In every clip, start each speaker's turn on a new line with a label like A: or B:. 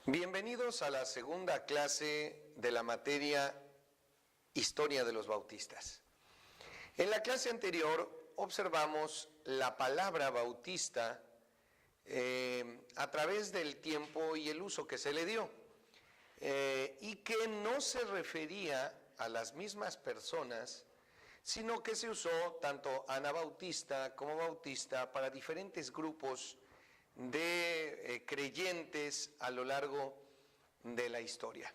A: Bienvenidos a la segunda clase de la materia Historia de los Bautistas. En la clase anterior observamos la palabra bautista a través del tiempo y el uso que se le dio, y que no se refería a las mismas personas, sino que se usó tanto anabautista como bautista para diferentes grupos de creyentes a lo largo de la historia.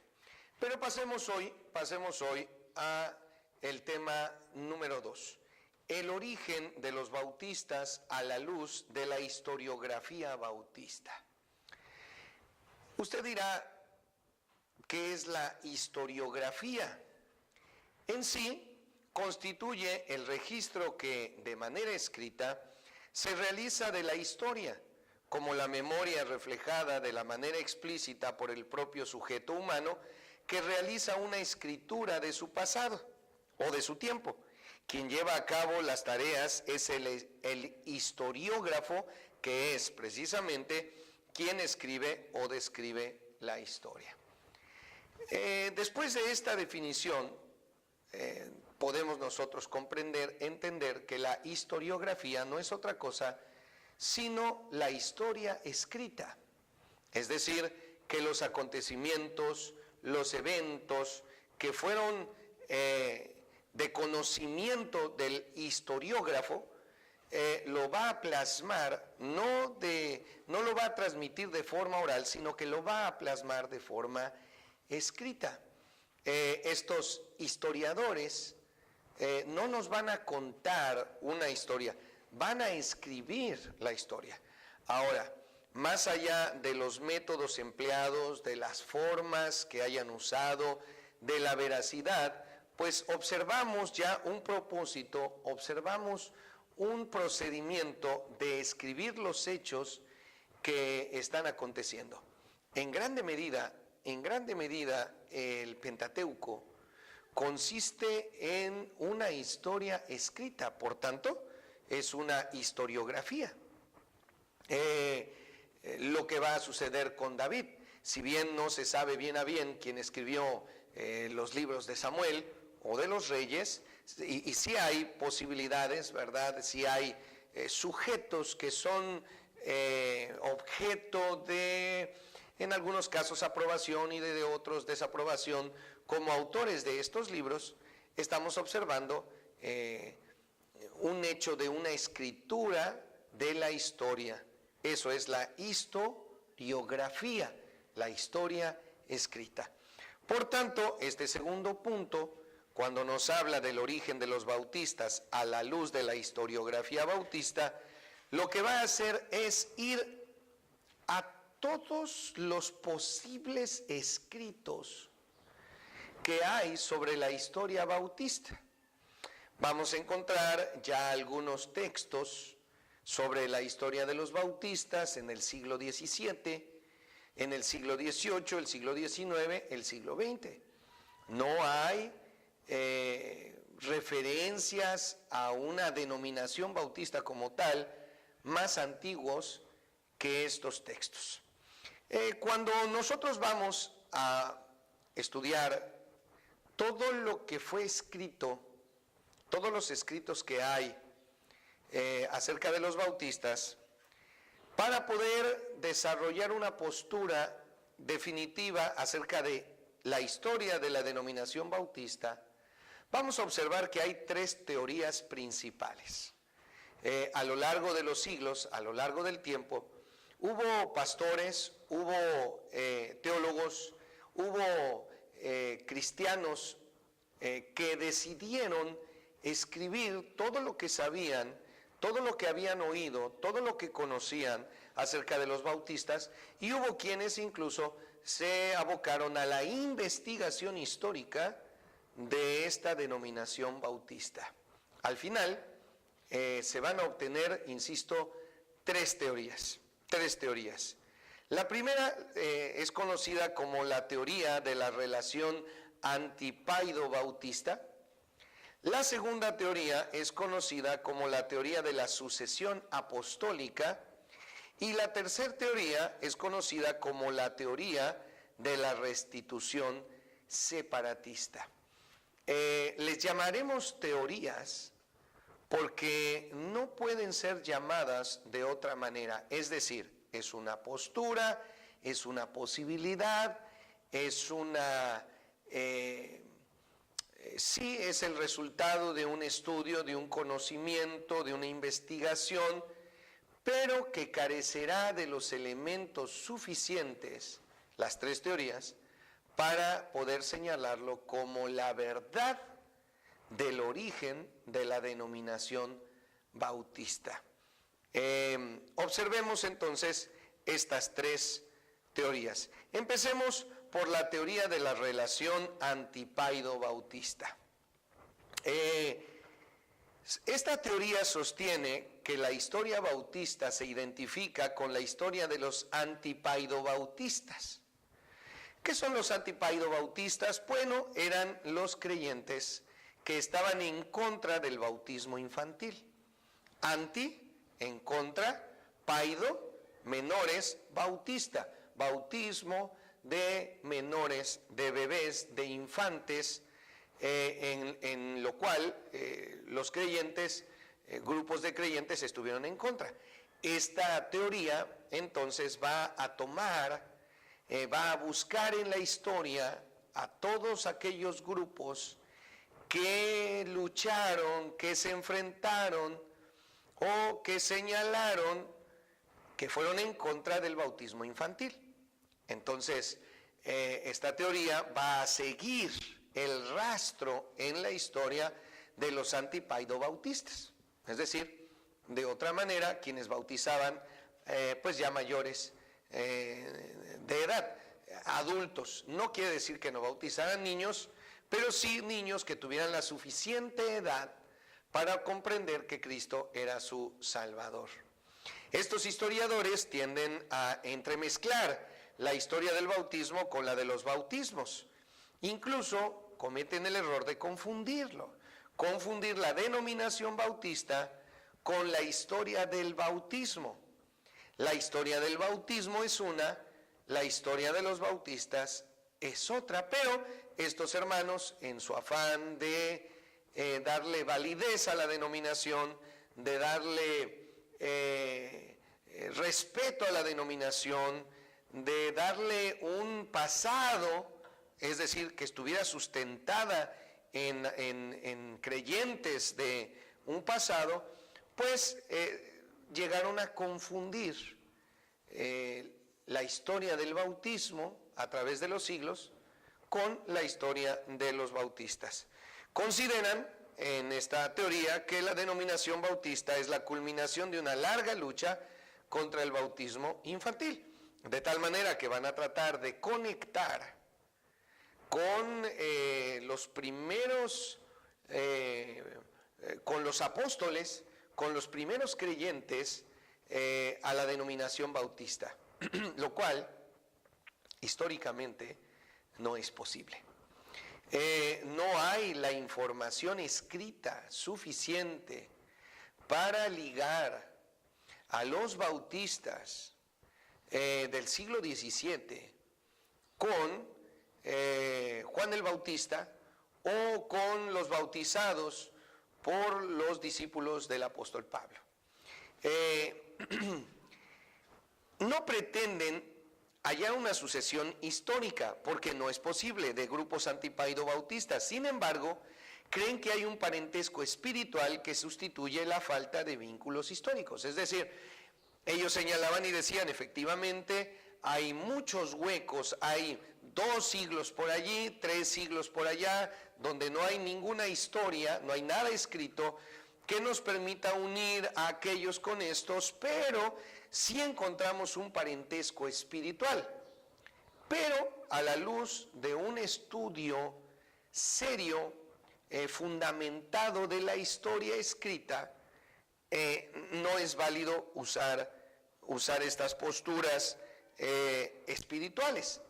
A: Pero pasemos hoy a el tema número 2, el origen de los bautistas a la luz de la historiografía bautista. Usted dirá, ¿qué es la historiografía? En sí, constituye el registro que, de manera escrita, se realiza de la historia, como la memoria reflejada de la manera explícita por el propio sujeto humano que realiza una escritura de su pasado o de su tiempo. Quien lleva a cabo las tareas es el historiógrafo, que es precisamente quien escribe o describe la historia. Después de esta definición, podemos nosotros entender que la historiografía no es otra cosa sino la historia escrita, es decir, que los acontecimientos, los eventos que fueron de conocimiento del historiógrafo, lo va a plasmar, no lo va a transmitir de forma oral, sino que lo va a plasmar de forma escrita. Estos historiadores no nos van a contar una historia, van a escribir la historia. Ahora, más allá de los métodos empleados, de las formas que hayan usado, de la veracidad, pues observamos ya un propósito, observamos un procedimiento de escribir los hechos que están aconteciendo. En grande medida, el Pentateuco consiste en una historia escrita, por tanto, es una historiografía. Lo que va a suceder con David, si bien no se sabe bien a bien quién escribió los libros de Samuel o de los reyes, y sí hay posibilidades, ¿verdad? Sí hay sujetos que son objeto de, en algunos casos, aprobación y de otros desaprobación como autores de estos libros. Estamos observando un hecho de una escritura de la historia. Eso es la historiografía, la historia escrita. Por tanto, este segundo punto, cuando nos habla del origen de los bautistas a la luz de la historiografía bautista, lo que va a hacer es ir a todos los posibles escritos que hay sobre la historia bautista. Vamos a encontrar ya algunos textos sobre la historia de los bautistas en el siglo XVII, en el siglo XVIII, el siglo XIX, el siglo XX. No hay referencias a una denominación bautista como tal más antiguos que estos textos. Cuando nosotros vamos a estudiar todo lo que fue escrito, todos los escritos que hay acerca de los bautistas, para poder desarrollar una postura definitiva acerca de la historia de la denominación bautista, vamos a observar que hay tres teorías principales. A lo largo de los siglos, a lo largo del tiempo, hubo pastores, hubo teólogos, hubo cristianos que decidieron escribir todo lo que sabían, todo lo que habían oído, todo lo que conocían acerca de los bautistas, y hubo quienes incluso se abocaron a la investigación histórica de esta denominación bautista. Al final, se van a obtener, insisto, tres teorías. La primera es conocida como la teoría de la relación antipaido-bautista. La segunda teoría es conocida como la teoría de la sucesión apostólica. Y la tercera teoría es conocida como la teoría de la restitución separatista. Les llamaremos teorías porque no pueden ser llamadas de otra manera. Es decir, es una postura, es una posibilidad, es una... sí es el resultado de un estudio, de un conocimiento, de una investigación, pero que carecerá de los elementos suficientes, las tres teorías, para poder señalarlo como la verdad del origen de la denominación bautista. Observemos entonces estas tres teorías. Empecemos por la teoría de la relación antipaido-bautista. Esta teoría sostiene que la historia bautista se identifica con la historia de los antipaido-bautistas. ¿Qué son los antipaido-bautistas? Bueno, eran los creyentes que estaban en contra del bautismo infantil. Anti, en contra, paido, menores, bautista, bautismo de menores, de bebés, de infantes, en lo cual los creyentes, grupos de creyentes estuvieron en contra. Esta teoría entonces va a tomar, va a buscar en la historia a todos aquellos grupos que lucharon, que se enfrentaron o que señalaron que fueron en contra del bautismo infantil. Entonces, esta teoría va a seguir el rastro en la historia de los antipaido-bautistas. Es decir, de otra manera, quienes bautizaban pues ya mayores de edad, adultos. No quiere decir que no bautizaran niños, pero sí niños que tuvieran la suficiente edad para comprender que Cristo era su Salvador. Estos historiadores tienden a entremezclar la historia del bautismo con la de los bautismos. Incluso cometen el error de confundirlo, confundir la denominación bautista con la historia del bautismo. La historia del bautismo es una, la historia de los bautistas es otra, pero estos hermanos, en su afán de darle validez a la denominación, de darle respeto a la denominación, de darle un pasado, es decir, que estuviera sustentada en creyentes de un pasado, pues llegaron a confundir la historia del bautismo a través de los siglos con la historia de los bautistas. Consideran en esta teoría que la denominación bautista es la culminación de una larga lucha contra el bautismo infantil, de tal manera que van a tratar de conectar con los primeros, con los apóstoles, con los primeros creyentes a la denominación bautista, lo cual históricamente no es posible. No hay la información escrita suficiente para ligar a los bautistas del siglo XVII con Juan el Bautista o con los bautizados por los discípulos del apóstol Pablo. No pretenden hallar una sucesión histórica, porque no es posible, de grupos antipaido-bautistas. Sin embargo, creen que hay un parentesco espiritual que sustituye la falta de vínculos históricos. Es decir, ellos señalaban y decían, efectivamente, hay muchos huecos, hay 2 siglos por allí, 3 siglos por allá, donde no hay ninguna historia, no hay nada escrito que nos permita unir a aquellos con estos, pero sí encontramos un parentesco espiritual. pero a la luz de un estudio serio, fundamentado de la historia escrita, no es válido usar estas posturas espirituales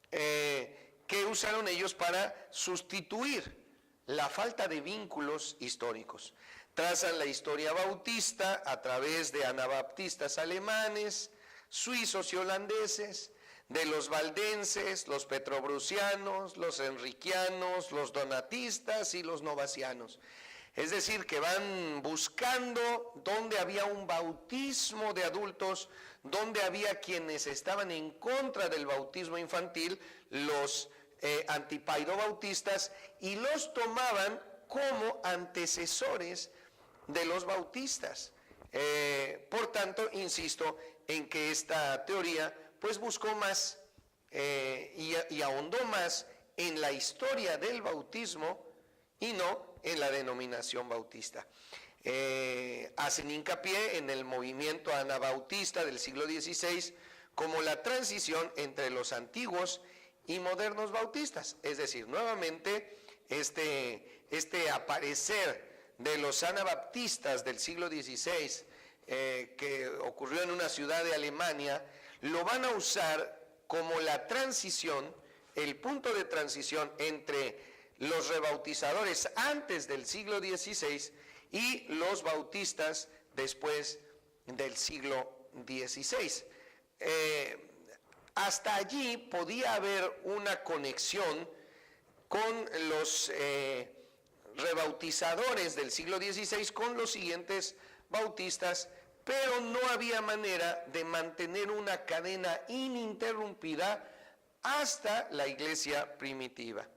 A: que usaron ellos para sustituir la falta de vínculos históricos. Trazan la historia bautista a través de anabaptistas alemanes, suizos y holandeses, de los valdenses, los petrobrusianos, los enriquianos, los donatistas y los novacianos. Es decir, que van buscando donde había un bautismo de adultos, donde había quienes estaban en contra del bautismo infantil, los antipaidobautistas, y los tomaban como antecesores de los bautistas. Por tanto, insisto en que esta teoría pues buscó más y ahondó más en la historia del bautismo y no en la denominación bautista. Hacen hincapié en el movimiento anabautista del siglo XVI como la transición entre los antiguos y modernos bautistas. Es decir, nuevamente este aparecer de los anabaptistas del siglo XVI que ocurrió en una ciudad de Alemania, lo van a usar como la transición, el punto de transición entre los rebautizadores antes del siglo XVI y los bautistas después del siglo XVI. Hasta allí podía haber una conexión con los rebautizadores del siglo XVI con los siguientes bautistas, pero no había manera de mantener una cadena ininterrumpida hasta la iglesia primitiva.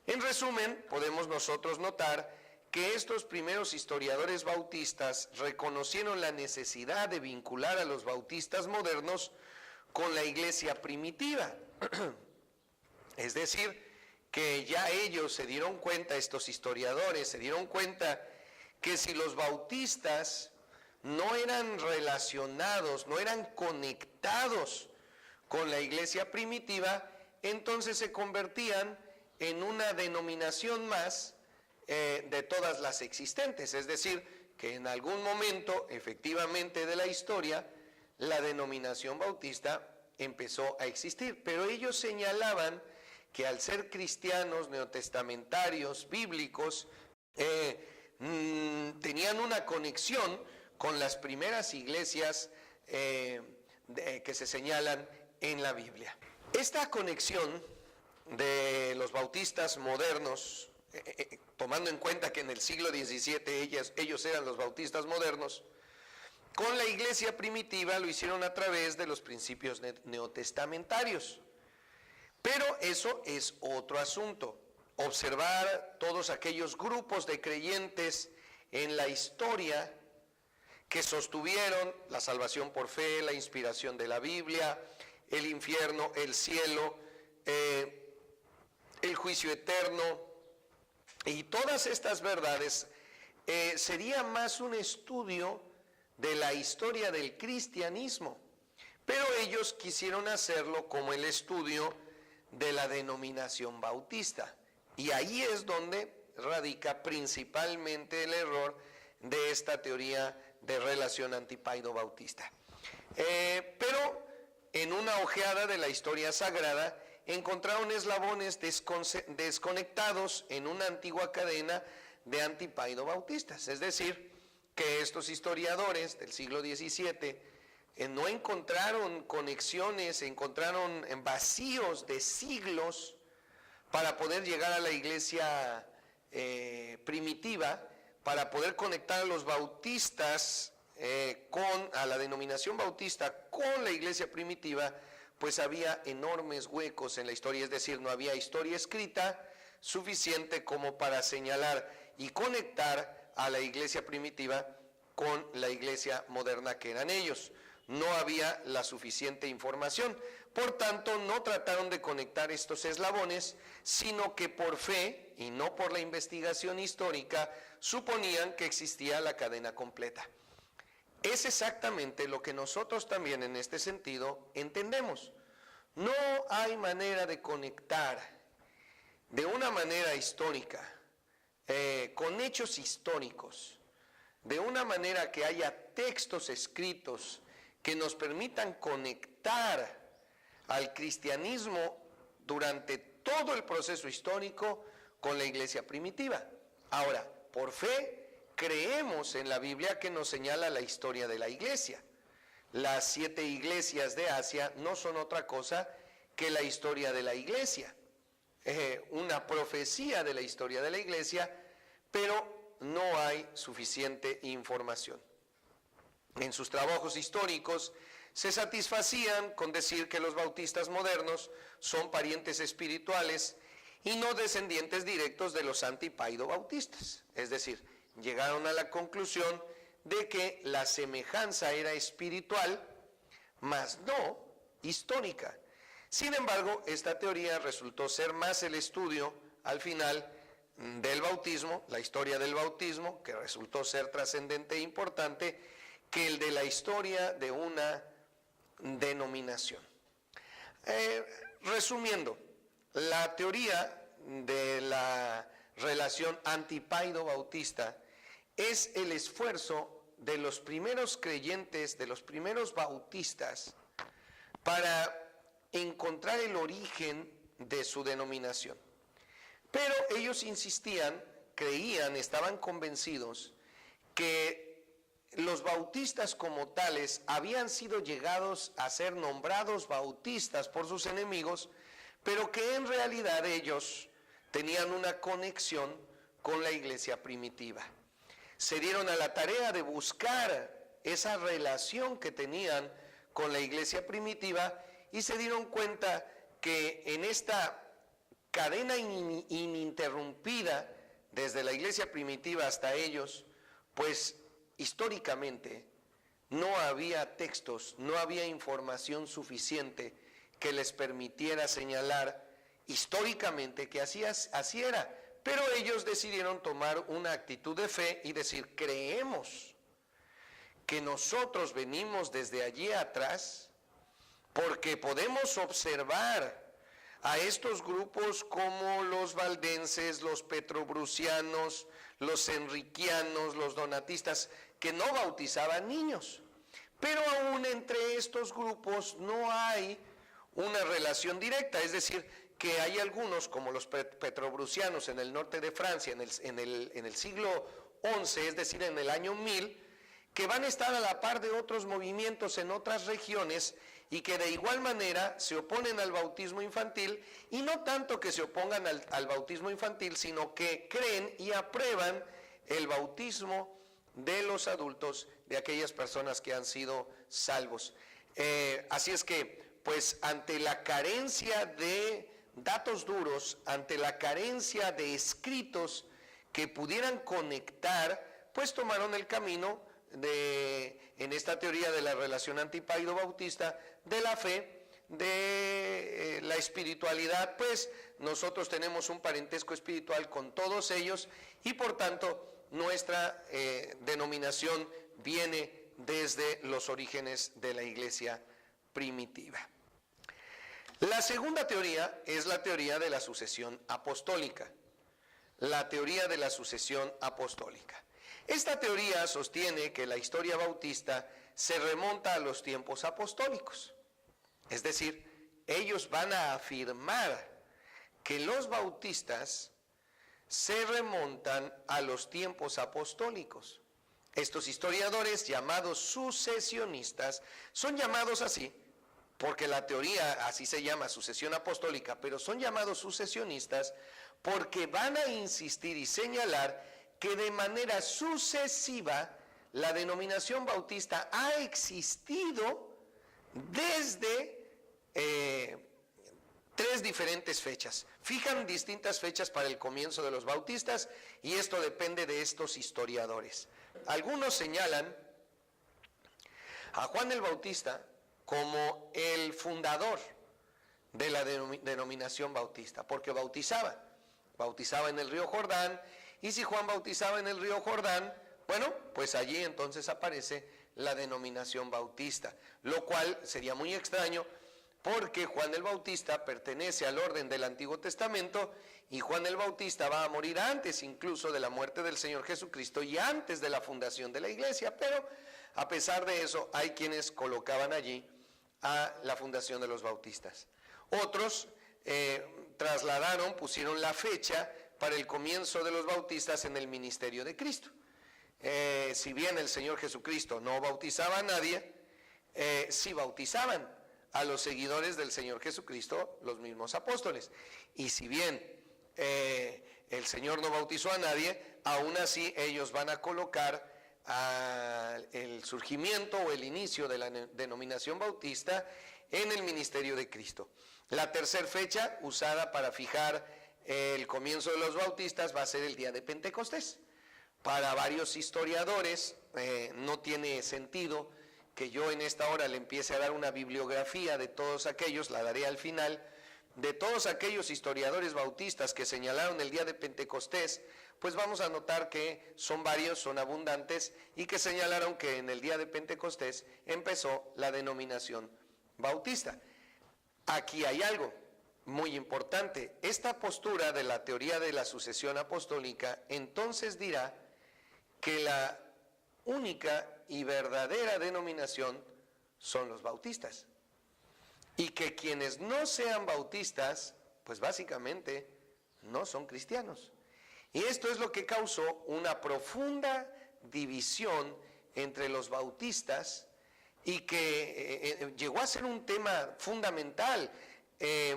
A: En resumen, podemos nosotros notar que estos primeros historiadores bautistas reconocieron la necesidad de vincular a los bautistas modernos con la iglesia primitiva. Es decir, que ya ellos se dieron cuenta, estos historiadores se dieron cuenta que si los bautistas no eran relacionados, no eran conectados con la iglesia primitiva, entonces se convertían en una denominación más de todas las existentes. Es decir, que en algún momento, efectivamente, de la historia, la denominación bautista empezó a existir. Pero ellos señalaban que al ser cristianos, neotestamentarios, bíblicos, tenían una conexión con las primeras iglesias que se señalan en la Biblia. Esta conexión de los bautistas modernos, tomando en cuenta que en el siglo XVII ellos eran los bautistas modernos, con la iglesia primitiva lo hicieron a través de los principios neotestamentarios. Pero eso es otro asunto. Observar todos aquellos grupos de creyentes en la historia que sostuvieron la salvación por fe, la inspiración de la Biblia, el infierno, el cielo, el juicio eterno, y todas estas verdades sería más un estudio de la historia del cristianismo, pero ellos quisieron hacerlo como el estudio de la denominación bautista, y ahí es donde radica principalmente el error de esta teoría de relación antipaido-bautista. Pero en una ojeada de la historia sagrada encontraron eslabones desconectados en una antigua cadena de antipaido-bautistas, es decir, que estos historiadores del siglo XVII no encontraron conexiones, encontraron vacíos de siglos para poder llegar a la iglesia primitiva, para poder conectar a los bautistas a la denominación bautista con la iglesia primitiva, pues había enormes huecos en la historia, es decir, no había historia escrita suficiente como para señalar y conectar a la iglesia primitiva con la iglesia moderna que eran ellos. No había la suficiente información, por tanto no trataron de conectar estos eslabones, sino que por fe y no por la investigación histórica suponían que existía la cadena completa. Es exactamente lo que nosotros también en este sentido entendemos. No hay manera de conectar de una manera histórica, con hechos históricos, de una manera que haya textos escritos que nos permitan conectar al cristianismo durante todo el proceso histórico con la iglesia primitiva. Ahora, por fe, creemos en la Biblia que nos señala la historia de la iglesia. Las 7 iglesias de Asia no son otra cosa que la historia de la iglesia, una profecía de la historia de la iglesia, pero no hay suficiente información. En sus trabajos históricos se satisfacían con decir que los bautistas modernos son parientes espirituales y no descendientes directos de los antipaido-bautistas. Es decir, llegaron a la conclusión de que la semejanza era espiritual, mas no histórica. Sin embargo, esta teoría resultó ser más el estudio, al final, del bautismo, la historia del bautismo, que resultó ser trascendente e importante, que el de la historia de una denominación. Resumiendo, la teoría de la relación antipaido-bautista es el esfuerzo de los primeros creyentes, de los primeros bautistas, para encontrar el origen de su denominación. Pero ellos insistían, creían, estaban convencidos que los bautistas como tales habían sido llegados a ser nombrados bautistas por sus enemigos, pero que en realidad ellos tenían una conexión con la iglesia primitiva. Se dieron a la tarea de buscar esa relación que tenían con la iglesia primitiva y se dieron cuenta que en esta cadena ininterrumpida desde la iglesia primitiva hasta ellos, pues históricamente no había textos, no había información suficiente que les permitiera señalar históricamente que así era. Pero ellos decidieron tomar una actitud de fe y decir, creemos que nosotros venimos desde allí atrás porque podemos observar a estos grupos como los valdenses, los petrobrusianos, los enriquianos, los donatistas, que no bautizaban niños. Pero aún entre estos grupos no hay una relación directa, es decir, que hay algunos como los petrobrusianos en el norte de Francia en el siglo XI, es decir, en el año 1000, que van a estar a la par de otros movimientos en otras regiones y que de igual manera se oponen al bautismo infantil, y no tanto que se opongan al bautismo infantil, sino que creen y aprueban el bautismo de los adultos, de aquellas personas que han sido salvos. Así es que, pues, ante la carencia de datos duros, ante la carencia de escritos que pudieran conectar, pues tomaron el camino en esta teoría de la relación antipaido-bautista, de la fe, de la espiritualidad. Pues nosotros tenemos un parentesco espiritual con todos ellos y por tanto nuestra denominación viene desde los orígenes de la iglesia primitiva. La segunda teoría es la teoría de la sucesión apostólica. La teoría de la sucesión apostólica. Esta teoría sostiene que la historia bautista se remonta a los tiempos apostólicos. Es decir, ellos van a afirmar que los bautistas se remontan a los tiempos apostólicos. Estos historiadores, llamados sucesionistas, son llamados así porque la teoría así se llama, sucesión apostólica, pero son llamados sucesionistas porque van a insistir y señalar que de manera sucesiva la denominación bautista ha existido desde 3 diferentes fechas. Fijan distintas fechas para el comienzo de los bautistas y esto depende de estos historiadores. Algunos señalan a Juan el Bautista como el fundador de la denominación bautista, porque bautizaba en el río Jordán, y si Juan bautizaba en el río Jordán, bueno, pues allí entonces aparece la denominación bautista, lo cual sería muy extraño porque Juan el Bautista pertenece al orden del Antiguo Testamento y Juan el Bautista va a morir antes incluso de la muerte del Señor Jesucristo y antes de la fundación de la iglesia, pero a pesar de eso hay quienes colocaban allí a la fundación de los bautistas. Otros pusieron la fecha para el comienzo de los bautistas en el ministerio de Cristo. Si bien el Señor Jesucristo no bautizaba a nadie, sí bautizaban a los seguidores del Señor Jesucristo, los mismos apóstoles. Y si bien el Señor no bautizó a nadie, aún así ellos van a colocar el surgimiento o el inicio de la denominación bautista en el ministerio de Cristo. La tercera fecha usada para fijar el comienzo de los bautistas va a ser el día de Pentecostés. Para varios historiadores no tiene sentido que yo en esta hora le empiece a dar una bibliografía de todos aquellos, la daré al final, de todos aquellos historiadores bautistas que señalaron el día de Pentecostés, pues vamos a notar que son varios, son abundantes, y que señalaron que en el día de Pentecostés empezó la denominación bautista. Aquí hay algo muy importante. Esta postura de la teoría de la sucesión apostólica entonces dirá que la única y verdadera denominación son los bautistas, y que quienes no sean bautistas, pues básicamente no son cristianos. Y esto es lo que causó una profunda división entre los bautistas y que llegó a ser un tema fundamental,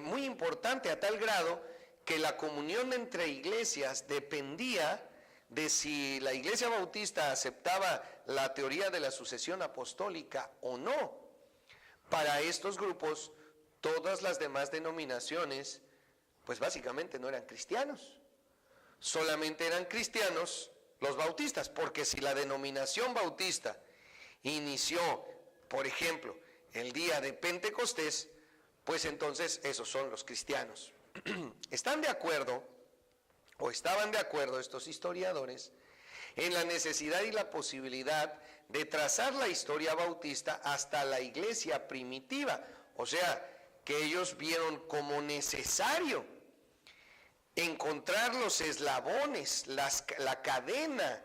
A: muy importante, a tal grado que la comunión entre iglesias dependía de si la iglesia bautista aceptaba la teoría de la sucesión apostólica o no. Para estos grupos, todas las demás denominaciones, pues básicamente no eran cristianos. Solamente eran cristianos los bautistas, porque si la denominación bautista inició, por ejemplo, el día de Pentecostés, pues entonces esos son los cristianos. ¿Están de acuerdo, o estaban de acuerdo estos historiadores, en la necesidad y la posibilidad de trazar la historia bautista hasta la iglesia primitiva? O sea, que ellos vieron como necesario encontrar los eslabones, la cadena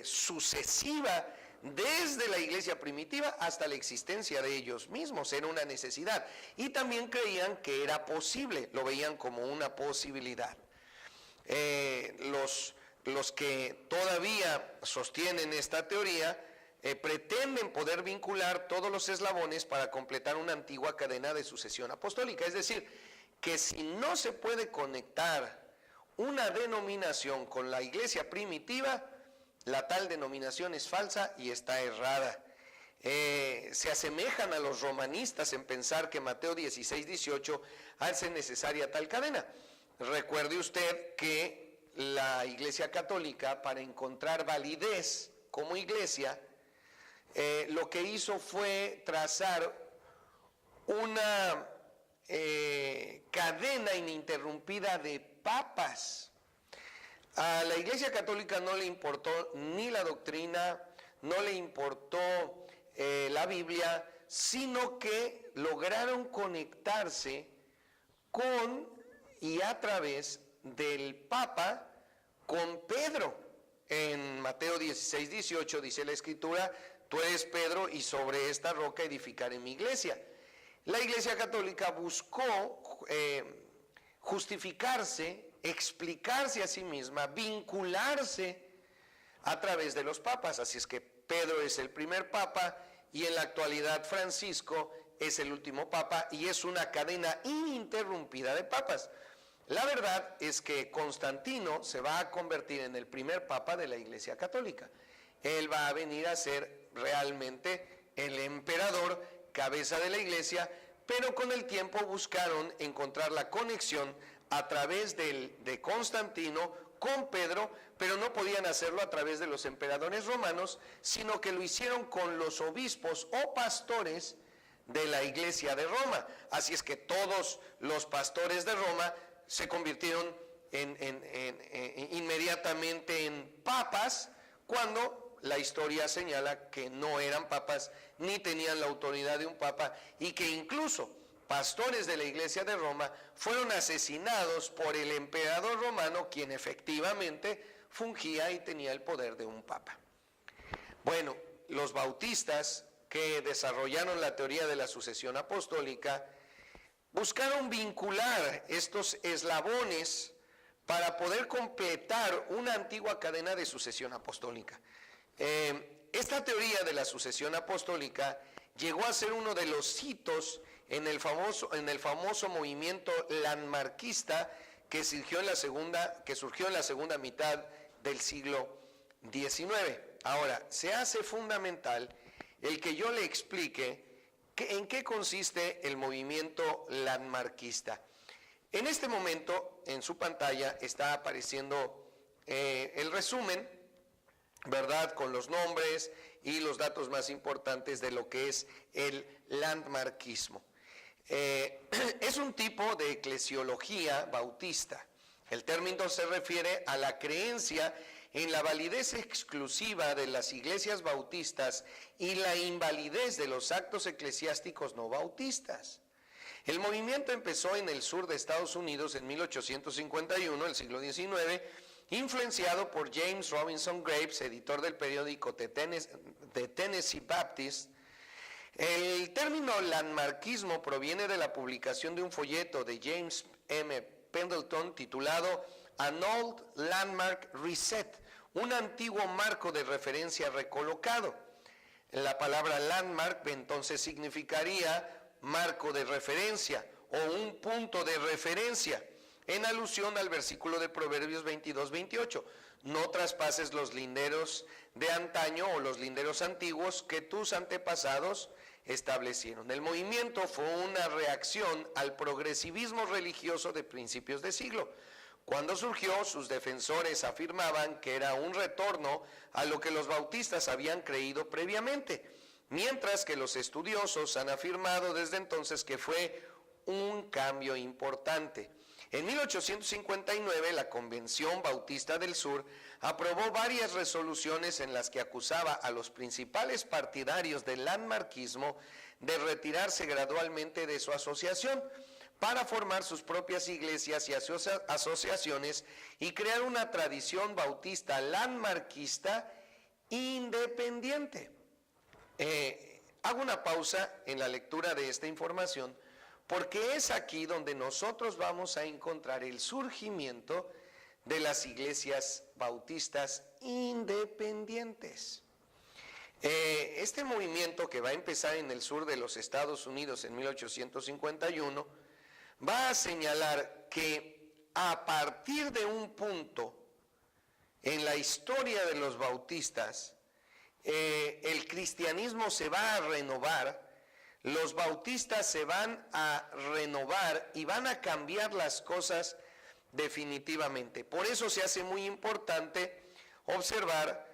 A: sucesiva desde la iglesia primitiva hasta la existencia de ellos mismos. Era una necesidad. Y también creían que era posible, lo veían como una posibilidad. Los que todavía sostienen esta teoría pretenden poder vincular todos los eslabones para completar una antigua cadena de sucesión apostólica. Es decir, que si no se puede conectar una denominación con la iglesia primitiva, la tal denominación es falsa y está errada. Se asemejan a los romanistas en pensar que Mateo 16:18 hace necesaria tal cadena. Recuerde usted que la Iglesia Católica, para encontrar validez como iglesia, lo que hizo fue trazar una cadena ininterrumpida de papas. A la Iglesia Católica no le importó ni la doctrina, no le importó la Biblia, sino que lograron conectarse con y a través del Papa con Pedro. En Mateo 16:18 dice la Escritura: tú eres Pedro y sobre esta roca edificaré mi iglesia. La Iglesia Católica buscó justificarse, explicarse a sí misma, vincularse a través de los papas. Así es que Pedro es el primer papa y en la actualidad Francisco es el último papa, y es una cadena ininterrumpida de papas. La verdad es que Constantino se va a convertir en el primer papa de la Iglesia Católica. Él va a venir a ser realmente el emperador, cabeza de la iglesia, pero con el tiempo buscaron encontrar la conexión a través de Constantino con Pedro, pero no podían hacerlo a través de los emperadores romanos, sino que lo hicieron con los obispos o pastores de la iglesia de Roma. Así es que todos los pastores de Roma se convirtieron inmediatamente en papas, cuando la historia señala que no eran papas ni tenían la autoridad de un papa, y que incluso pastores de la iglesia de Roma, fueron asesinados por el emperador romano, quien efectivamente fungía y tenía el poder de un papa. Bueno, los bautistas que desarrollaron la teoría de la sucesión apostólica buscaron vincular estos eslabones para poder completar una antigua cadena de sucesión apostólica. Esta teoría de la sucesión apostólica llegó a ser uno de los hitos en el famoso movimiento landmarquista que surgió en la segunda mitad del siglo XIX. Ahora, se hace fundamental el que yo le explique en qué consiste el movimiento landmarquista. En este momento, en su pantalla, está apareciendo el resumen, ¿verdad?, con los nombres y los datos más importantes de lo que es el landmarquismo. Es un tipo de eclesiología bautista. El término se refiere a la creencia en la validez exclusiva de las iglesias bautistas y la invalidez de los actos eclesiásticos no bautistas. El movimiento empezó en el sur de Estados Unidos en 1851, el siglo XIX, influenciado por James Robinson Graves, editor del periódico The Tennessee Baptist. El término landmarquismo proviene de la publicación de un folleto de James M. Pendleton titulado An Old Landmark Reset, un antiguo marco de referencia recolocado. La palabra landmark entonces significaría marco de referencia o un punto de referencia, en alusión al versículo de Proverbios 22-28. No traspases los linderos de antaño o los linderos antiguos que tus antepasados establecieron. El movimiento fue una reacción al progresivismo religioso de principios de siglo. Cuando surgió, sus defensores afirmaban que era un retorno a lo que los bautistas habían creído previamente, mientras que los estudiosos han afirmado desde entonces que fue un cambio importante. En 1859, la Convención Bautista del Sur aprobó varias resoluciones en las que acusaba a los principales partidarios del landmarquismo de retirarse gradualmente de su asociación para formar sus propias iglesias y asociaciones y crear una tradición bautista landmarquista independiente. Hago una pausa en la lectura de esta información porque es aquí donde nosotros vamos a encontrar el surgimiento de las iglesias bautistas independientes. Este movimiento, que va a empezar en el sur de los Estados Unidos en 1851, va a señalar que a partir de un punto en la historia de los bautistas, el cristianismo se va a renovar, los bautistas se van a renovar y van a cambiar las cosas definitivamente. Por eso se hace muy importante observar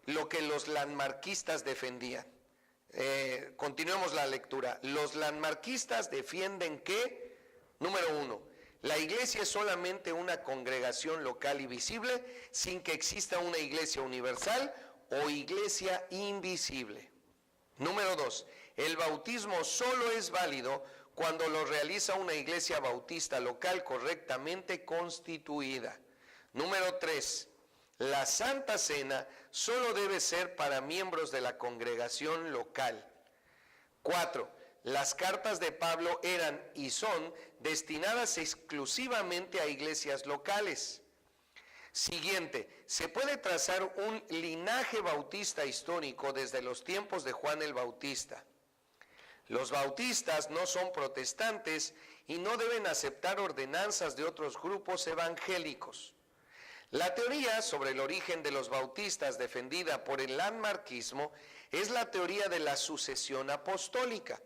A: lo que los landmarquistas defendían. Continuemos la lectura. Los landmarquistas defienden que, número 1, la iglesia es solamente una congregación local y visible sin que exista una iglesia universal o iglesia invisible. Número 2, el bautismo solo es válido cuando lo realiza una iglesia bautista local correctamente constituida. Número 3, la Santa Cena solo debe ser para miembros de la congregación local. 4, las cartas de Pablo eran y son destinadas exclusivamente a iglesias locales. Siguiente, se puede trazar un linaje bautista histórico desde los tiempos de Juan el Bautista. Los bautistas no son protestantes y no deben aceptar ordenanzas de otros grupos evangélicos. La teoría sobre el origen de los bautistas defendida por el landmarquismo es la teoría de la sucesión apostólica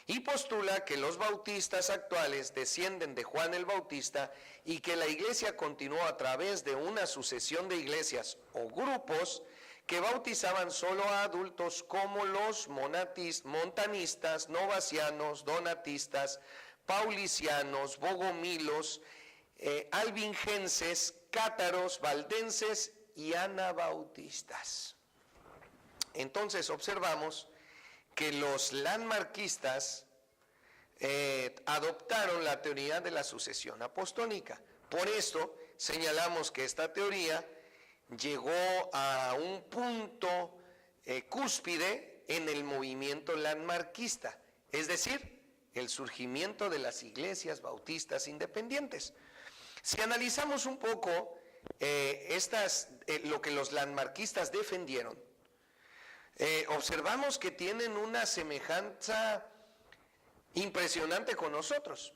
A: y postula que los bautistas actuales descienden de Juan el Bautista y que la iglesia continuó a través de una sucesión de iglesias o grupos que bautizaban solo a adultos, como los montanistas, novacianos, donatistas, paulicianos, bogomilos, albingenses, cátaros, valdenses y anabautistas. Entonces observamos que los landmarquistas adoptaron la teoría de la sucesión apostólica. Por esto señalamos que esta teoría llegó a un punto cúspide en el movimiento landmarquista, es decir, el surgimiento de las iglesias bautistas independientes. Si analizamos un poco lo que los landmarquistas defendieron, observamos que tienen una semejanza impresionante con nosotros.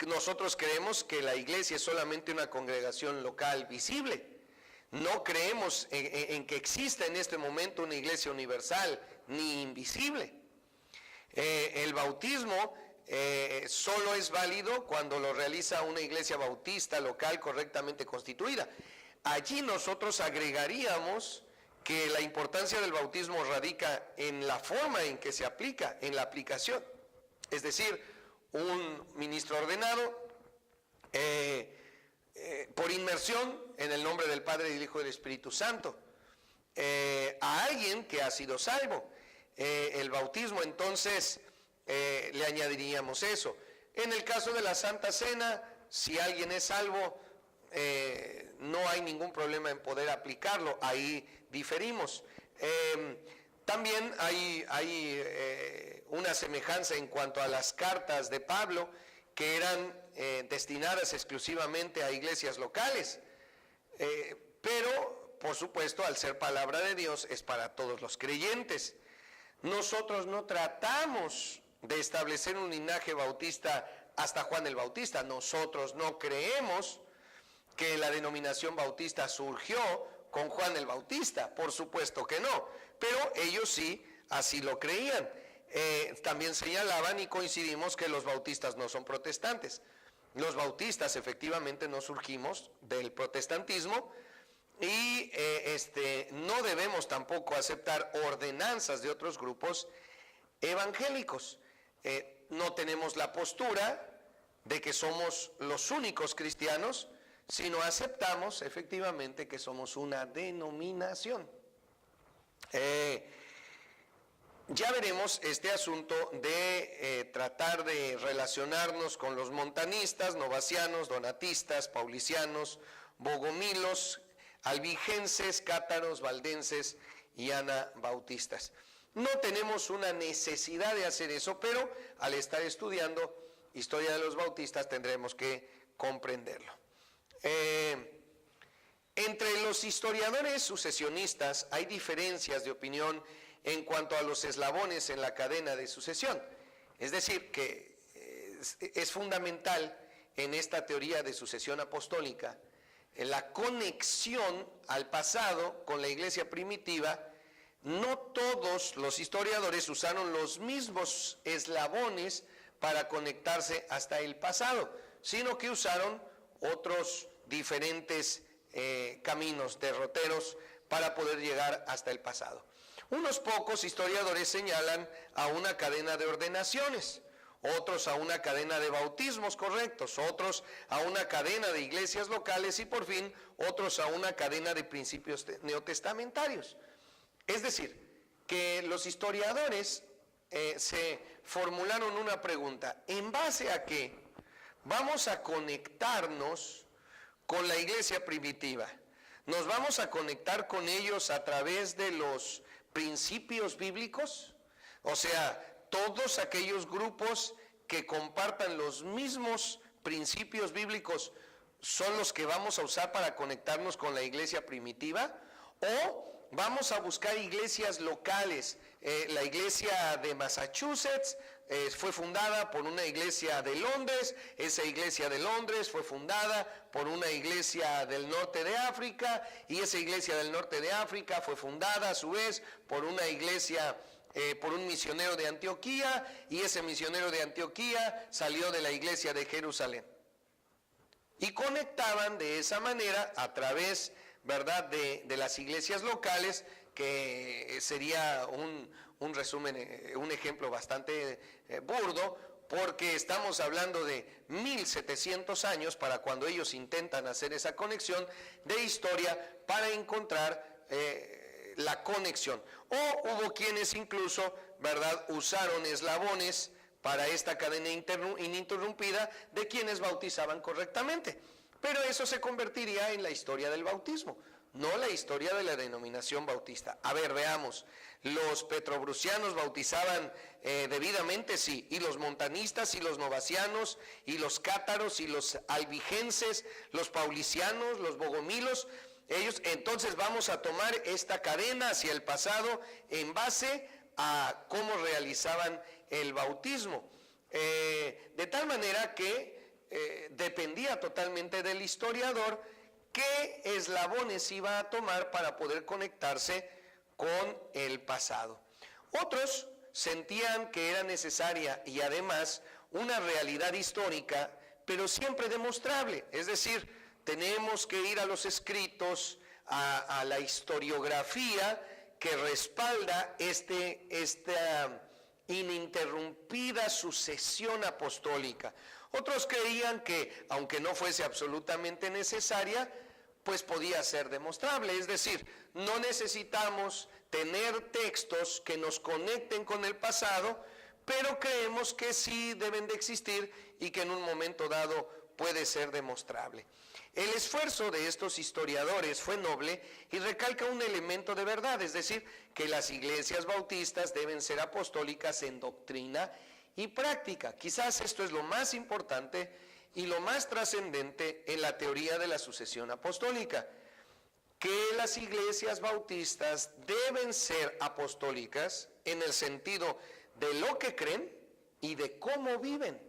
A: Nosotros creemos que la iglesia es solamente una congregación local visible. No creemos en que exista en este momento una iglesia universal ni invisible. El bautismo solo es válido cuando lo realiza una iglesia bautista local correctamente constituida. Allí nosotros agregaríamos que la importancia del bautismo radica en la forma en que se aplica, en la aplicación. Es decir, un ministro ordenado por inmersión en el nombre del Padre, del Hijo y del Espíritu Santo, a alguien que ha sido salvo. El bautismo, entonces, le añadiríamos eso. En el caso de la Santa Cena, si alguien es salvo, no hay ningún problema en poder aplicarlo, ahí diferimos. También hay una semejanza en cuanto a las cartas de Pablo, que eran destinadas exclusivamente a iglesias locales, pero por supuesto, al ser palabra de Dios, es para todos los creyentes. Nosotros no tratamos de establecer un linaje bautista hasta Juan el Bautista. Nosotros no creemos que la denominación bautista surgió con Juan el Bautista, por supuesto que no, pero ellos sí así lo creían. También señalaban y coincidimos que los bautistas no son protestantes. Los bautistas efectivamente no surgimos del protestantismo y no debemos tampoco aceptar ordenanzas de otros grupos evangélicos. No tenemos la postura de que somos los únicos cristianos, sino aceptamos efectivamente que somos una denominación. Ya veremos este asunto de tratar de relacionarnos con los montanistas, novacianos, donatistas, paulicianos, bogomilos, albigenses, cátaros, valdenses y anabautistas. No tenemos una necesidad de hacer eso, pero al estar estudiando historia de los bautistas tendremos que comprenderlo. Entre los historiadores sucesionistas hay diferencias de opinión en cuanto a los eslabones en la cadena de sucesión. Es decir, que es fundamental en esta teoría de sucesión apostólica la conexión al pasado con la iglesia primitiva. No todos los historiadores usaron los mismos eslabones para conectarse hasta el pasado, sino que usaron otros diferentes caminos, derroteros, para poder llegar hasta el pasado. Unos pocos historiadores señalan a una cadena de ordenaciones, otros a una cadena de bautismos correctos, otros a una cadena de iglesias locales y por fin otros a una cadena de principios neotestamentarios. Es decir, que los historiadores se formularon una pregunta: ¿en base a qué vamos a conectarnos con la iglesia primitiva? ¿Nos vamos a conectar con ellos a través de los principios bíblicos? O sea, todos aquellos grupos que compartan los mismos principios bíblicos son los que vamos a usar para conectarnos con la iglesia primitiva, o vamos a buscar iglesias locales. La iglesia de Massachusetts fue fundada por una iglesia de Londres, esa iglesia de Londres fue fundada por una iglesia del norte de África, y esa iglesia del norte de África fue fundada a su vez por una iglesia, por un misionero de Antioquía, y ese misionero de Antioquía salió de la iglesia de Jerusalén. Y conectaban de esa manera a través, ¿verdad?, de las iglesias locales, que sería un resumen, un ejemplo bastante burdo, porque estamos hablando de 1700 años para cuando ellos intentan hacer esa conexión de historia para encontrar la conexión. O hubo quienes incluso, ¿verdad?, usaron eslabones para esta cadena ininterrumpida de quienes bautizaban correctamente. Pero eso se convertiría en la historia del bautismo, no la historia de la denominación bautista. A ver, veamos. Los petrobrusianos bautizaban debidamente, sí, y los montanistas, y los novacianos, y los cátaros, y los albigenses, los paulicianos, los bogomilos. Ellos, entonces vamos a tomar esta cadena hacia el pasado en base a cómo realizaban el bautismo. De tal manera que dependía totalmente del historiador qué eslabones iba a tomar para poder conectarse con el pasado. Otros sentían que era necesaria y además una realidad histórica, pero siempre demostrable, es decir, tenemos que ir a los escritos, a la historiografía que respalda esta ininterrumpida sucesión apostólica. Otros creían que, aunque no fuese absolutamente necesaria, pues podía ser demostrable, es decir, no necesitamos tener textos que nos conecten con el pasado, pero creemos que sí deben de existir y que en un momento dado puede ser demostrable. El esfuerzo de estos historiadores fue noble y recalca un elemento de verdad, es decir, que las iglesias bautistas deben ser apostólicas en doctrina y práctica. Quizás esto es lo más importante y lo más trascendente en la teoría de la sucesión apostólica, que las iglesias bautistas deben ser apostólicas en el sentido de lo que creen y de cómo viven.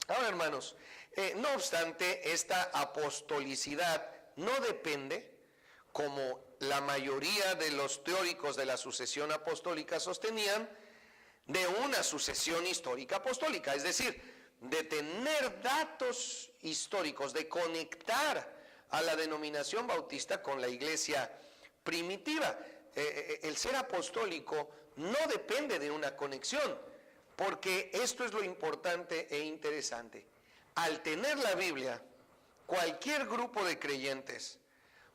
A: Ahora, hermanos, no obstante, esta apostolicidad no depende, como la mayoría de los teóricos de la sucesión apostólica sostenían, de una sucesión histórica apostólica, es decir, de tener datos históricos, de conectar a la denominación bautista con la iglesia primitiva. El ser apostólico no depende de una conexión, porque esto es lo importante e interesante. Al tener la Biblia, cualquier grupo de creyentes,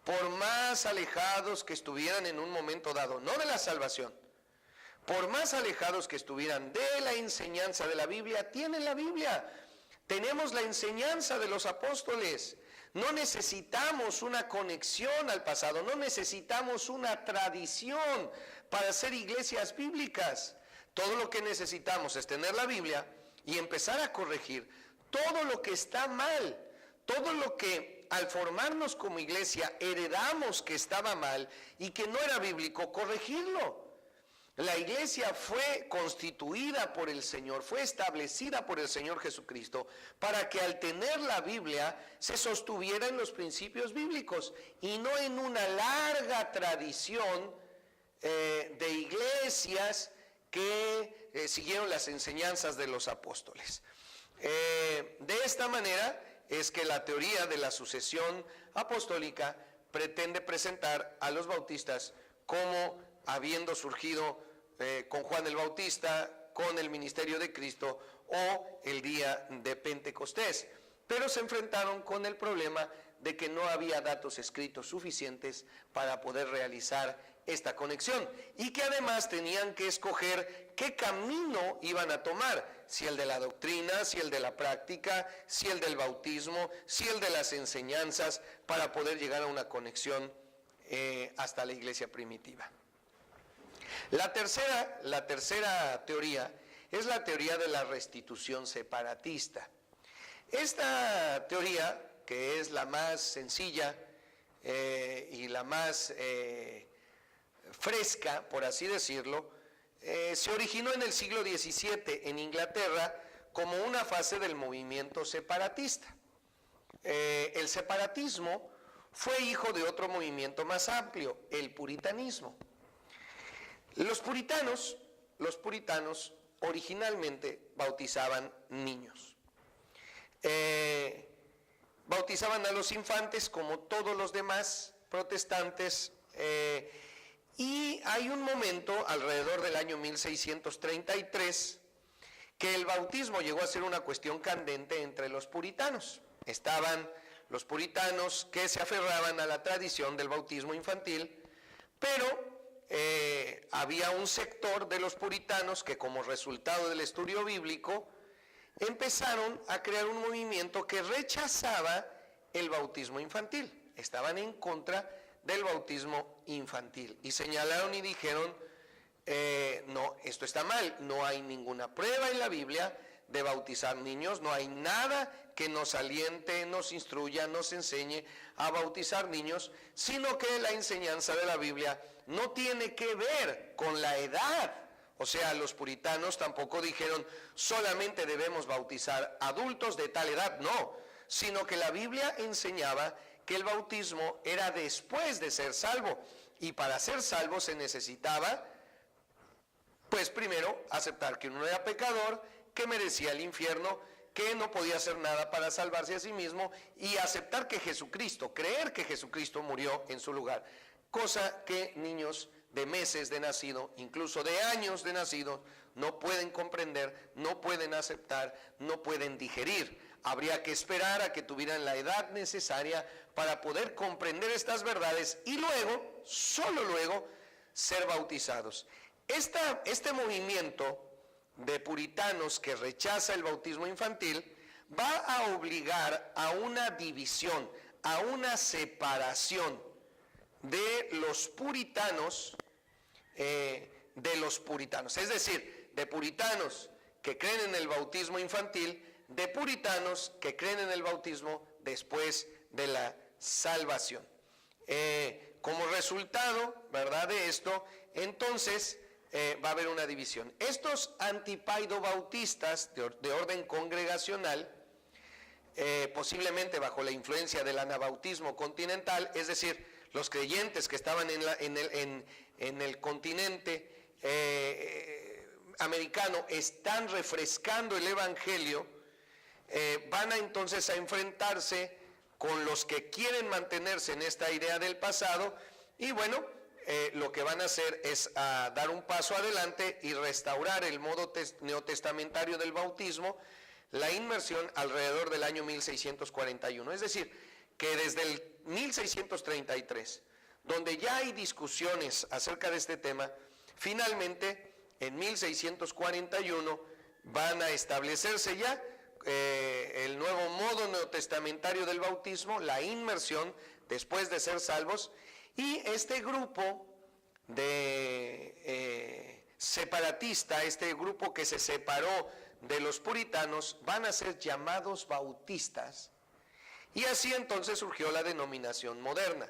A: por más alejados que estuvieran en un momento dado, no de la salvación, por más alejados que estuvieran de la enseñanza de la Biblia, tienen la Biblia. Tenemos la enseñanza de los apóstoles. No necesitamos una conexión al pasado, no necesitamos una tradición para ser iglesias bíblicas. Todo lo que necesitamos es tener la Biblia y empezar a corregir todo lo que está mal, todo lo que al formarnos como iglesia heredamos que estaba mal y que no era bíblico, corregirlo. La iglesia fue constituida por el Señor, fue establecida por el Señor Jesucristo para que al tener la Biblia se sostuviera en los principios bíblicos y no en una larga tradición de iglesias que siguieron las enseñanzas de los apóstoles. De esta manera es que la teoría de la sucesión apostólica pretende presentar a los bautistas como habiendo surgido con Juan el Bautista, con el ministerio de Cristo o el día de Pentecostés. Pero se enfrentaron con el problema de que no había datos escritos suficientes para poder realizar esta conexión y que además tenían que escoger qué camino iban a tomar, si el de la doctrina, si el de la práctica, si el del bautismo, si el de las enseñanzas, para poder llegar a una conexión hasta la iglesia primitiva. La tercera teoría es la teoría de la restitución separatista. Esta teoría, que es la más sencilla y la más fresca, por así decirlo, se originó en el siglo XVII en Inglaterra como una fase del movimiento separatista. El separatismo fue hijo de otro movimiento más amplio, el puritanismo. Los puritanos originalmente bautizaban niños. Bautizaban a los infantes como todos los demás protestantes, y hay un momento alrededor del año 1633 que el bautismo llegó a ser una cuestión candente entre los puritanos. Estaban los puritanos que se aferraban a la tradición del bautismo infantil, pero había un sector de los puritanos que, como resultado del estudio bíblico, empezaron a crear un movimiento que rechazaba el bautismo infantil. Estaban en contra del bautismo infantil y señalaron y dijeron, no, esto está mal, no hay ninguna prueba en la Biblia de bautizar niños, no hay nada que nos aliente, nos instruya, nos enseñe a bautizar niños, sino que la enseñanza de la Biblia no tiene que ver con la edad. O sea, los puritanos tampoco dijeron solamente debemos bautizar adultos de tal edad, no, sino que la Biblia enseñaba que el bautismo era después de ser salvo, y para ser salvo se necesitaba, pues primero, aceptar que uno era pecador, que merecía el infierno, que no podía hacer nada para salvarse a sí mismo, y aceptar que Jesucristo, creer que Jesucristo murió en su lugar, cosa que niños de meses de nacido, incluso de años de nacido, no pueden comprender, no pueden aceptar, no pueden digerir. Habría que esperar a que tuvieran la edad necesaria para poder comprender estas verdades y luego, solo luego, ser bautizados. Este movimiento de puritanos que rechaza el bautismo infantil va a obligar a una división, a una separación de los puritanos, es decir, de puritanos que creen en el bautismo infantil, de puritanos que creen en el bautismo después de la salvación. Como resultado, ¿verdad?, de esto, entonces va a haber una división. Estos antipaidobautistas de orden congregacional, posiblemente bajo la influencia del anabautismo continental, es decir, los creyentes que estaban en el continente americano están refrescando el evangelio, van entonces a enfrentarse con los que quieren mantenerse en esta idea del pasado, y bueno, lo que van a hacer es dar un paso adelante y restaurar el modo neotestamentario del bautismo, la inmersión alrededor del año 1641. Es decir, que desde el 1633, donde ya hay discusiones acerca de este tema, finalmente en 1641 van a establecerse ya el nuevo modo neotestamentario del bautismo, la inmersión después de ser salvos, y este grupo de separatista, este grupo que se separó de los puritanos, van a ser llamados bautistas, y así entonces surgió la denominación moderna.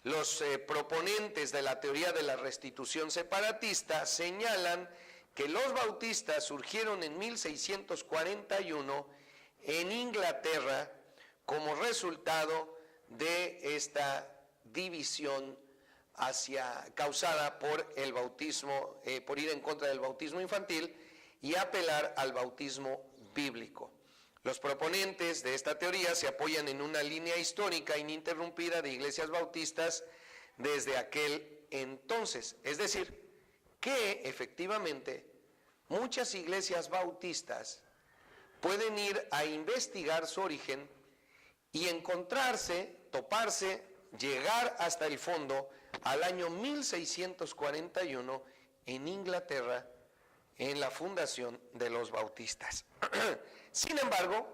A: Los proponentes de la teoría de la restitución separatista señalan que los bautistas surgieron en 1641 en Inglaterra como resultado de esta división causada por el bautismo, por ir en contra del bautismo infantil y apelar al bautismo bíblico. Los proponentes de esta teoría se apoyan en una línea histórica ininterrumpida de iglesias bautistas desde aquel entonces. Es decir, que efectivamente muchas iglesias bautistas pueden ir a investigar su origen y encontrarse, toparse, llegar hasta el fondo al año 1641 en Inglaterra, en la fundación de los bautistas. Sin embargo,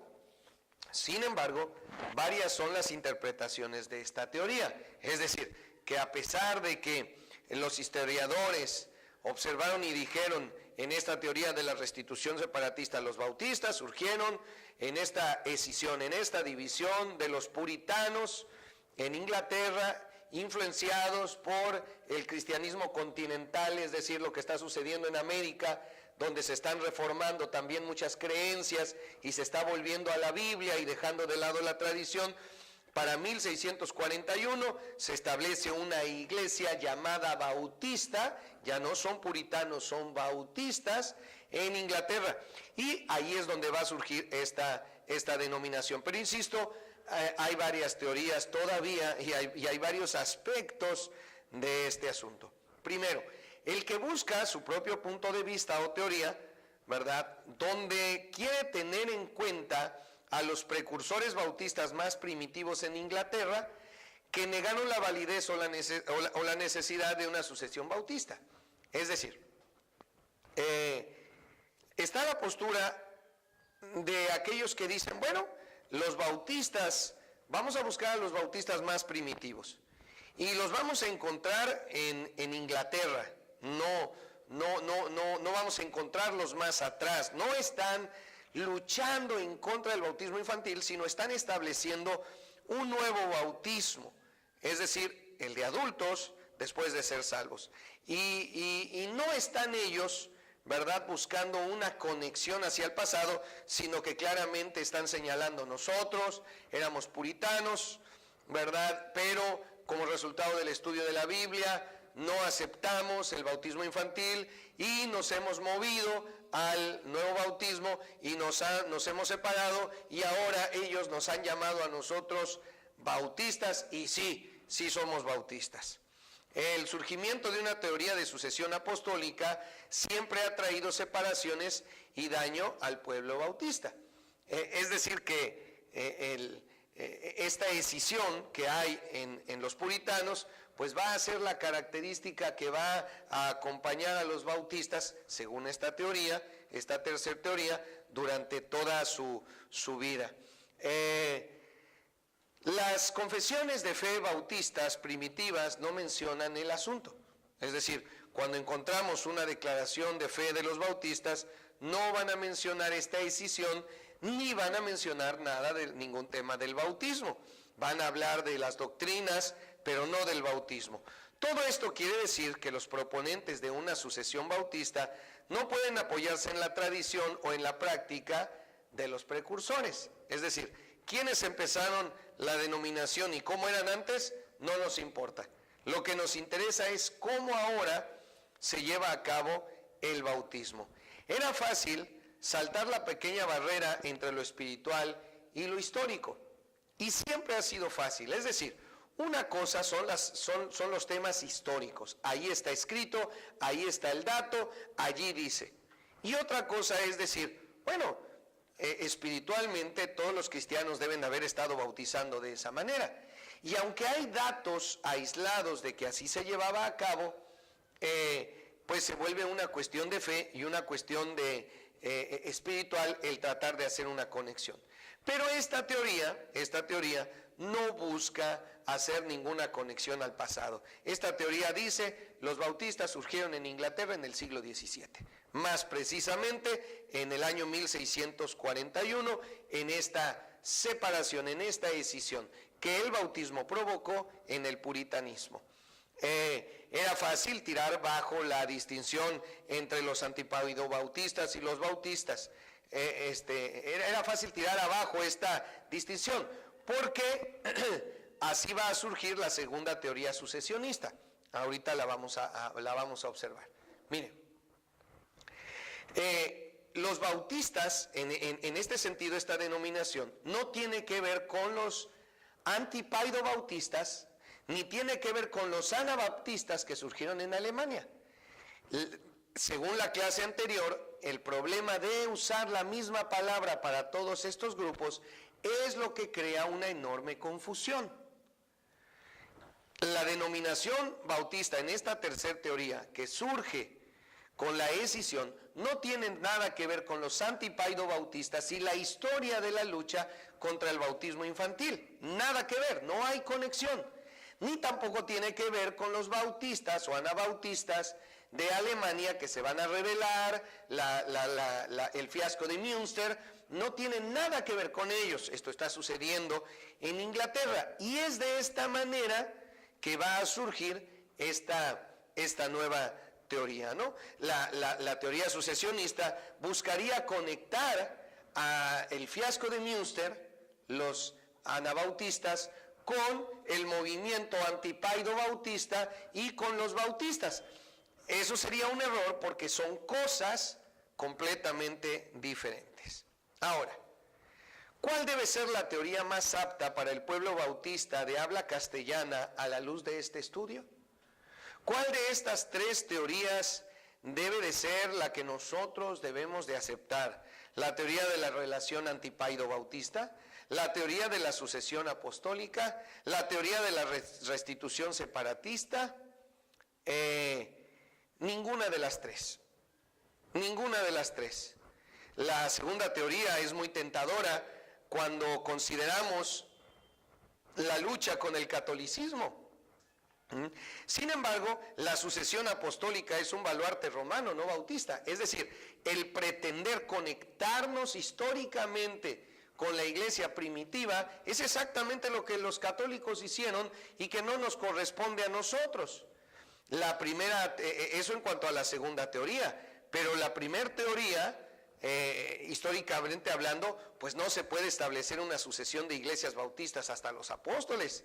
A: varias son las interpretaciones de esta teoría. Es decir, que a pesar de que los historiadores observaron y dijeron en esta teoría de la restitución separatista, los bautistas surgieron en esta escisión, en esta división de los puritanos en Inglaterra, influenciados por el cristianismo continental, es decir, lo que está sucediendo en América, donde se están reformando también muchas creencias y se está volviendo a la Biblia y dejando de lado la tradición. Para 1641 se establece una iglesia llamada bautista, ya no son puritanos, son bautistas, en Inglaterra. Y ahí es donde va a surgir esta denominación. Pero insisto, hay varias teorías todavía y hay varios aspectos de este asunto. Primero, el que busca su propio punto de vista o teoría, ¿verdad?, donde quiere tener en cuenta a los precursores bautistas más primitivos en Inglaterra, que negaron la validez o la necesidad de una sucesión bautista. Es decir, está la postura de aquellos que dicen, bueno, los bautistas, vamos a buscar a los bautistas más primitivos y los vamos a encontrar en Inglaterra, no vamos a encontrarlos más atrás, no están luchando en contra del bautismo infantil, sino están estableciendo un nuevo bautismo, es decir, el de adultos después de ser salvos. Y no están ellos, ¿verdad?, buscando una conexión hacia el pasado, sino que claramente están señalando, nosotros éramos puritanos, ¿verdad?, pero como resultado del estudio de la Biblia no aceptamos el bautismo infantil y nos hemos movido al nuevo bautismo y nos hemos separado, y ahora ellos nos han llamado a nosotros bautistas, y sí somos bautistas. El surgimiento de una teoría de sucesión apostólica siempre ha traído separaciones y daño al pueblo bautista. Es decir que esta escisión que hay en los puritanos, pues va a ser la característica que va a acompañar a los bautistas, según esta teoría, esta tercera teoría, durante toda su vida. Las confesiones de fe bautistas primitivas no mencionan el asunto. Es decir, cuando encontramos una declaración de fe de los bautistas, no van a mencionar esta escisión, ni van a mencionar nada de ningún tema del bautismo. Van a hablar de las doctrinas, pero no del bautismo. Todo esto quiere decir que los proponentes de una sucesión bautista no pueden apoyarse en la tradición o en la práctica de los precursores. Es decir, quienes empezaron la denominación y cómo eran antes, no nos importa. Lo que nos interesa es cómo ahora se lleva a cabo el bautismo. Era fácil saltar la pequeña barrera entre lo espiritual y lo histórico, y siempre ha sido fácil. Es decir, una cosa son los temas históricos, ahí está escrito, ahí está el dato, allí dice. Y otra cosa es decir, bueno, espiritualmente todos los cristianos deben haber estado bautizando de esa manera. Y aunque hay datos aislados de que así se llevaba a cabo, pues se vuelve una cuestión de fe y una cuestión de espiritual el tratar de hacer una conexión. Pero esta teoría no busca hacer ninguna conexión al pasado. Esta teoría dice, los bautistas surgieron en Inglaterra en el siglo XVII, más precisamente en el año 1641, en esta separación, en esta escisión que el bautismo provocó en el puritanismo. Era fácil tirar bajo la distinción entre los antipaidobautistas y los bautistas. Era fácil tirar abajo esta distinción, porque así va a surgir la segunda teoría sucesionista. Ahorita la vamos a observar. Miren, los bautistas, en este sentido, esta denominación, no tiene que ver con los antipaidobautistas, ni tiene que ver con los anabaptistas que surgieron en Alemania. Según la clase anterior, el problema de usar la misma palabra para todos estos grupos es lo que crea una enorme confusión. La denominación bautista en esta tercera teoría que surge con la escisión no tiene nada que ver con los antipaidobautistas y la historia de la lucha contra el bautismo infantil. Nada que ver, no hay conexión. Ni tampoco tiene que ver con los bautistas o anabautistas de Alemania que se van a rebelar, el fiasco de Münster, no tiene nada que ver con ellos. Esto está sucediendo en Inglaterra y es de esta manera que va a surgir esta nueva teoría, ¿no? La teoría sucesionista buscaría conectar el fiasco de Münster, los anabautistas, con el movimiento antipaido-bautista y con los bautistas. Eso sería un error porque son cosas completamente diferentes. Ahora, ¿cuál debe ser la teoría más apta para el pueblo bautista de habla castellana a la luz de este estudio? ¿Cuál de estas tres teorías debe de ser la que nosotros debemos de aceptar? ¿La teoría de la relación antipaido-bautista? la teoría de la sucesión apostólica, la teoría de la restitución separatista, ninguna de las tres. Ninguna de las tres. La segunda teoría es muy tentadora cuando consideramos la lucha con el catolicismo. Sin embargo, la sucesión apostólica es un baluarte romano, no bautista. Es decir, el pretender conectarnos históricamente con la iglesia primitiva es exactamente lo que los católicos hicieron y que no nos corresponde a nosotros. La primera, eso en cuanto a la segunda teoría, pero la primera teoría, históricamente hablando, pues no se puede establecer una sucesión de iglesias bautistas hasta los apóstoles.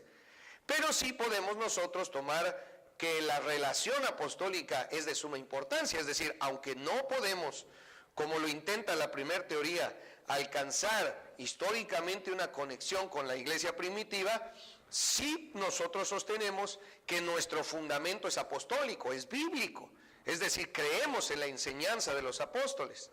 A: Pero sí podemos nosotros tomar que la relación apostólica es de suma importancia, es decir, aunque no podemos, como lo intenta la primera teoría, alcanzar históricamente una conexión con la iglesia primitiva, sí nosotros sostenemos que nuestro fundamento es apostólico, es bíblico, es decir, creemos en la enseñanza de los apóstoles.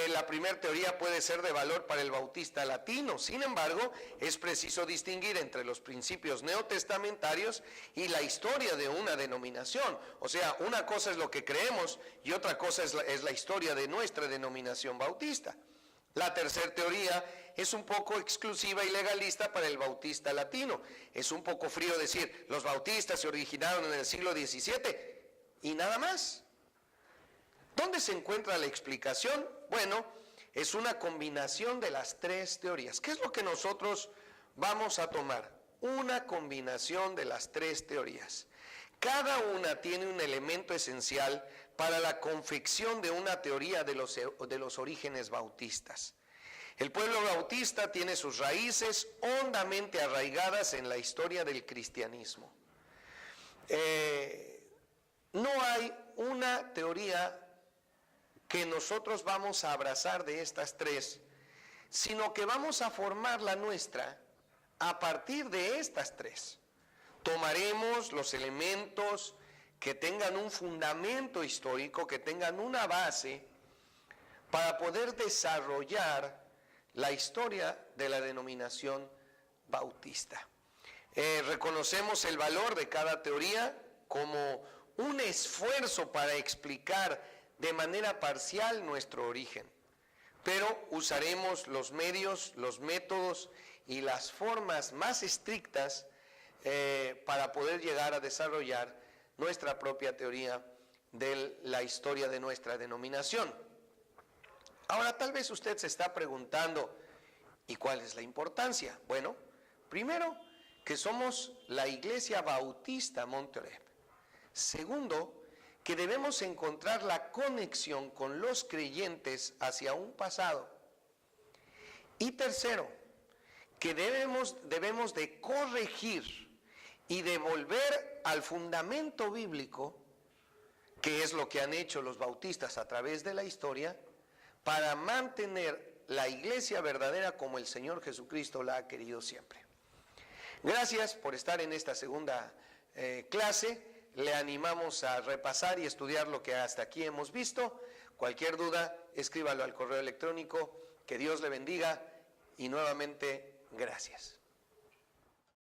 A: La primera teoría puede ser de valor para el bautista latino, sin embargo, es preciso distinguir entre los principios neotestamentarios y la historia de una denominación. O sea, una cosa es lo que creemos y otra cosa es la historia de nuestra denominación bautista. La tercera teoría es un poco exclusiva y legalista para el bautista latino. Es un poco frío decir, los bautistas se originaron en el siglo XVII y nada más. ¿Dónde se encuentra la explicación? Bueno, es una combinación de las tres teorías. ¿Qué es lo que nosotros vamos a tomar? Una combinación de las tres teorías. Cada una tiene un elemento esencial para la confección de una teoría de los orígenes bautistas. El pueblo bautista tiene sus raíces hondamente arraigadas en la historia del cristianismo. No hay una teoría que nosotros vamos a abrazar de estas tres, sino que vamos a formar la nuestra a partir de estas tres. Tomaremos los elementos que tengan un fundamento histórico, que tengan una base, para poder desarrollar la historia de la denominación bautista. Reconocemos el valor de cada teoría como un esfuerzo para explicar de manera parcial nuestro origen, pero usaremos los medios, los métodos y las formas más estrictas para poder llegar a desarrollar nuestra propia teoría de la historia de nuestra denominación. Ahora, tal vez usted se está preguntando, ¿y cuál es la importancia? Bueno, primero, que somos la Iglesia Bautista Monterrey. Segundo, que debemos encontrar la conexión con los creyentes hacia un pasado. Y tercero, que debemos de corregir y devolver al fundamento bíblico, que es lo que han hecho los bautistas a través de la historia, para mantener la iglesia verdadera como el Señor Jesucristo la ha querido siempre. Gracias por estar en esta segunda clase. Le animamos a repasar y estudiar lo que hasta aquí hemos visto. Cualquier duda, escríbalo al correo electrónico. Que Dios le bendiga y nuevamente, gracias.